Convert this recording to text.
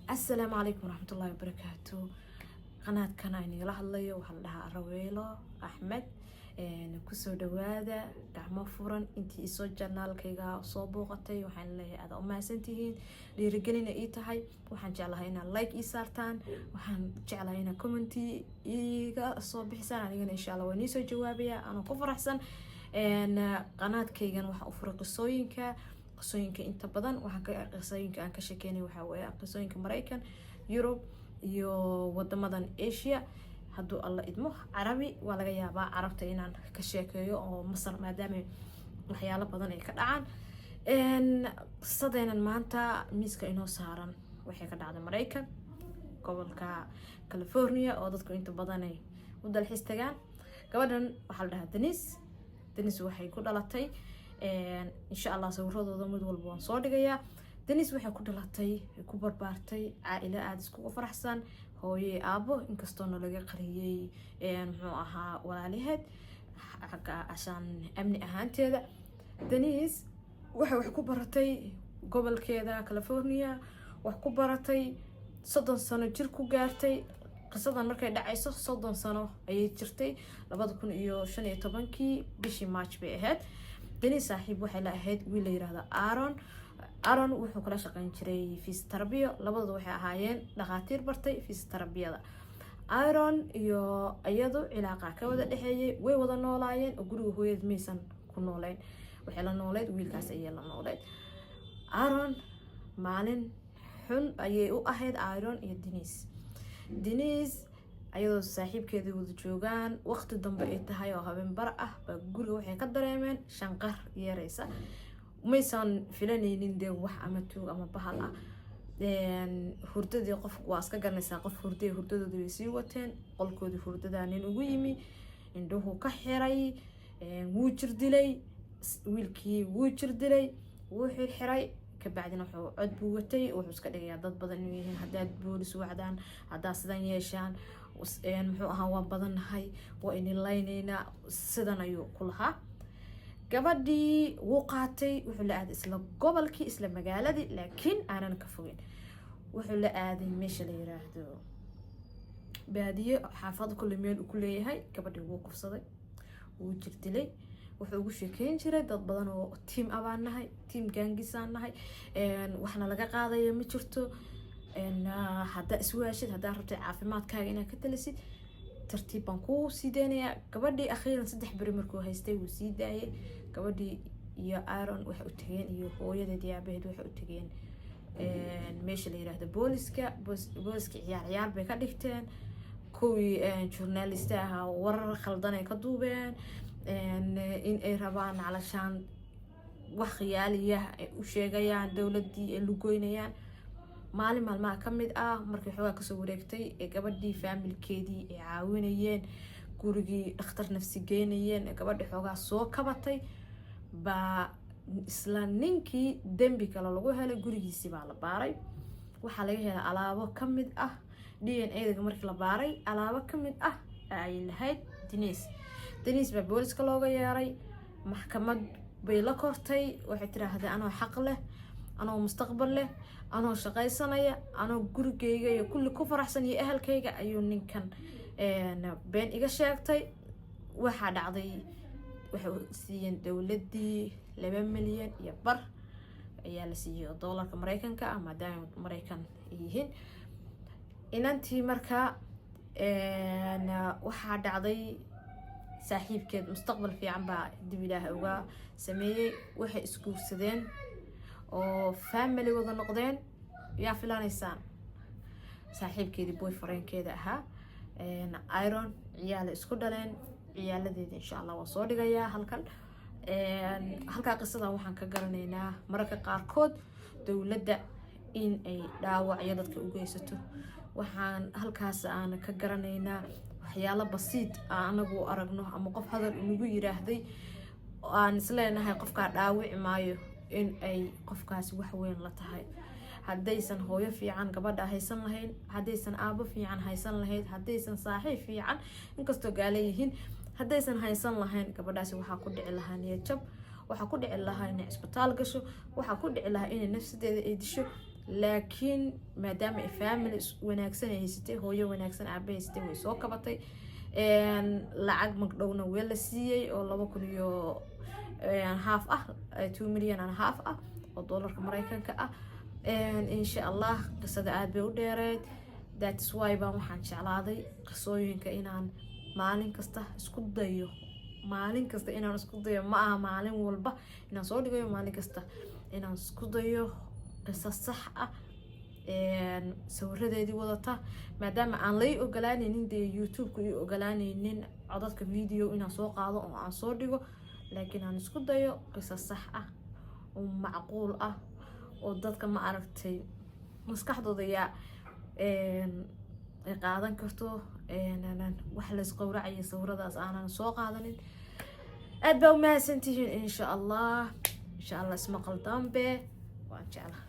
السلام عليكم ورحمة الله وبركاته. قناة كنايني الله الله وحلها رويلو أحمد كسر دوادا كعما فرن انتي إسو جنال كيغا صوبو غطي وحان لي هذا أما سنتيهين ليرجلنا إيتهاي وحان جعلها هنا لايك إيسارتان وحان جعلها هنا كومنتي إيغا صوب حسان علينا إن شاء الله ونيسو جوابيا أنا كفر أحسن قناة كيغان وحا أفرق قصوينكا inta badan waxaa qisooyinka aan ka sheekeynay waxa weeye qisooyinka Mareykan, Yurub iyo wadamadan Asia. hadduu alla idmo Carabi waa laga yaabaa Carabta inaan ka sheekeeyo oo Masar maadaama waxyaalo badan ay ka dhacaan. Qisadeenan maanta miiska inoo saaran waxay ka dhacday Mareykan, gobolka California oo dadku inta badan ay u dalxiis tagaan. gabadhan waxaa la dhahaa Denise waxay ku dhalatay إن شاء الله سويرده ضمد والبون صادقة يا دنيس وحنا كنا لطي كبر بارتي عائلة عادس كوفر فرحسن هو أبو إنك استونا لقى قرية معها ولا لهاد عشان أمني أهانتي هذا دنيس وحنا كبرتي قبل كذا كاليفورنيا وكبرتي صدن سنة جركو جارتي قصدا مركي دعيسو صدن سنة أي جرتي لبعض كون إيو شنية طبنكي بشي ماتش بيهاد دني صاحب waxay la ahayd wiil la yiraahdo Aaron wuxuu kala shaqeyn jiray fisiotherabiyo labadoodu waxay ahaayeen dhaqaatiir bartay fisioterabiyada. Aaron iyo ayadu cilaaqa ka wada dhaxeeyay way wada noolaayeen oo guriga hooyad maysan ku nooleen waxay la nooleed wiilkaas ayay la nooleed. Aaron maalin xun ayay u ahayd Aaron iyo Denise ayadoo saaxiibkeedii wada joogaan waqti dambe ay tahay oo habeen bar ah ba guriga waxay ka dareemeen shanqar yeeraysa maysan filanaynin dee wax ama tuug ama bahal ah hurdadii qof waa iska garanaysaa qof hurdadooda way sii wateen qolkoodii hurdada nin ugu yimi indhuhu ka xiray wuu jirdilay wiilkii wuu jirdilay wuu xiray kabacdina wuxuu cod buu watay wuxuu iska dhigayaa dad badan inay yihiin haddaad boolis wacdaan haddaa sidan yeeshaan muxuu ahaa waan badannahay waa in laynaynaa sidan ayuu ku lahaa. gabadhii wuu qaatay wuxuu la aaday isla gobolkii isla magaaladii laakiin aanan ka fogin wuxuu la aaday meesha la yiraahdo baadiye xaafad kulli meel uu ku leeyahay. gabadhii wuu kufsaday wuu jirdilay wuxuu ugu sheekeyn jiray dad badan oo team abaanahay team gaangisaan nahay waxna laga qaadayo ma jirto hadda iswaashid hadda rabtay caafimaadkaaga inaad ka talisid tartiib baan ku sii deenayaa. gabadhii akhiiran 3 bari markuu haystay wuu sii daayay. gabadhii iyo Aaron waxay u tageen iyo hooyadeed iyo aabaheed waxay u tageen meesha la yiraahdo booliska ciyaar bay ka dhigteen. kuwii journalist ah warar khaldan ay ka duubeen in ay rabaan علشان wax khiyaaliya ay u sheegayaan dawladii ay lugoynayaan. maalin maalmaha ka mid ah markii xogaa ka soo wareegtay ee gabadhii familkeedii ay caawinayeen gurigii dhakhtar nafsi geynayeen gabadhii xogaa soo kabatay ba isla ninkii dambi kale lagu helay gurigiisii baa la baaray. waxaa laga helay alaabo ka mid ah DNA-da markii la baaray alaabo ka mid ah ay lahayd Denise baa booliska looga yeeray maxkamad bay la kortay waxay tiraahday anoo xaq leh anoo mustaqbal leh anoo shaqaysanaya anoo gurigeyga iyo kulli ku faraxsan iyo ehelkayga ayuu ninkan been iga sheegtay. waxaa dhacday waxay siiyeen dawladii 2 milyan iyo bar ayaa la siiyay dollarka Mareykanka ah maadaama Mareykan yihiin inantii markaa waxaa dhacday saaxiibkeed mustaqbal fiican baa dib ilaahay uga sameeyay waxay isguursadeen oo family wada noqdeen yaa filaanaysaan saaxiibkeedii boyfriendkeeda ahaa Aaron ciyaal isku dhaleen ciyaaladeeda insha Allah waa soo dhigayaa halka qisadan waxaan ka garanaynaa mararka qaarkood dawladda in ay dhaawacyo dadka u geysato. waxaan halkaas aan ka garanaynaa waxyaalo basiid anagu aragno ama qof hadal ugu yiraahday aan isleenahay qofka dhaawici maayo in ay qofkaasi wax weyn la tahay. haddaysan hooyo fiican gabadha haysan lahayn haddaysan aabo fiican haysan lahayd haddaysan saaxiib fiican inkastoo gaala yihiin haddaysan haysan lahayn gabadhaasi waxaa ku dhici lahaa niyad jab waxaa ku dhici lahaa inay isbitaal gasho waxaa ku dhici lahaa inay nafsadeeda ay disho laakiin maadaama ay family wanaagsan ay haysatay, hooyo wanaagsan aabe haysatay, way soo kabatay. lacag magdhowna waa la siiyey oo 2,500,000 ah, 2 million and a half ah oo doolarka Mareykanka ah. insha Allah qisada aad bay u dheereed. That's why baan waxaan jeclaaday qisooyinka inaan maalin kasta isku dayo, ma aha maalin walba inaan soo dhigayo, maalin kasta inaan isku dayo qiso sax ah sawiradeedii wadata, maadaama aan lay ogolaanaynin dee YouTube-ku ii ogolaanaynin codadka video inaan soo qaado oo aan soo dhigo, laakiin aan isku dayo qiso sax ah oo macquul ah oo dadka ma aragtay maskaxdooda yaa ay qaadan karto. wax la isqowracayo sawiradaas aanan soo qaadanin. aad baa u mahadsantihiin. insha Allah ismaqal dambe waan jeclahay.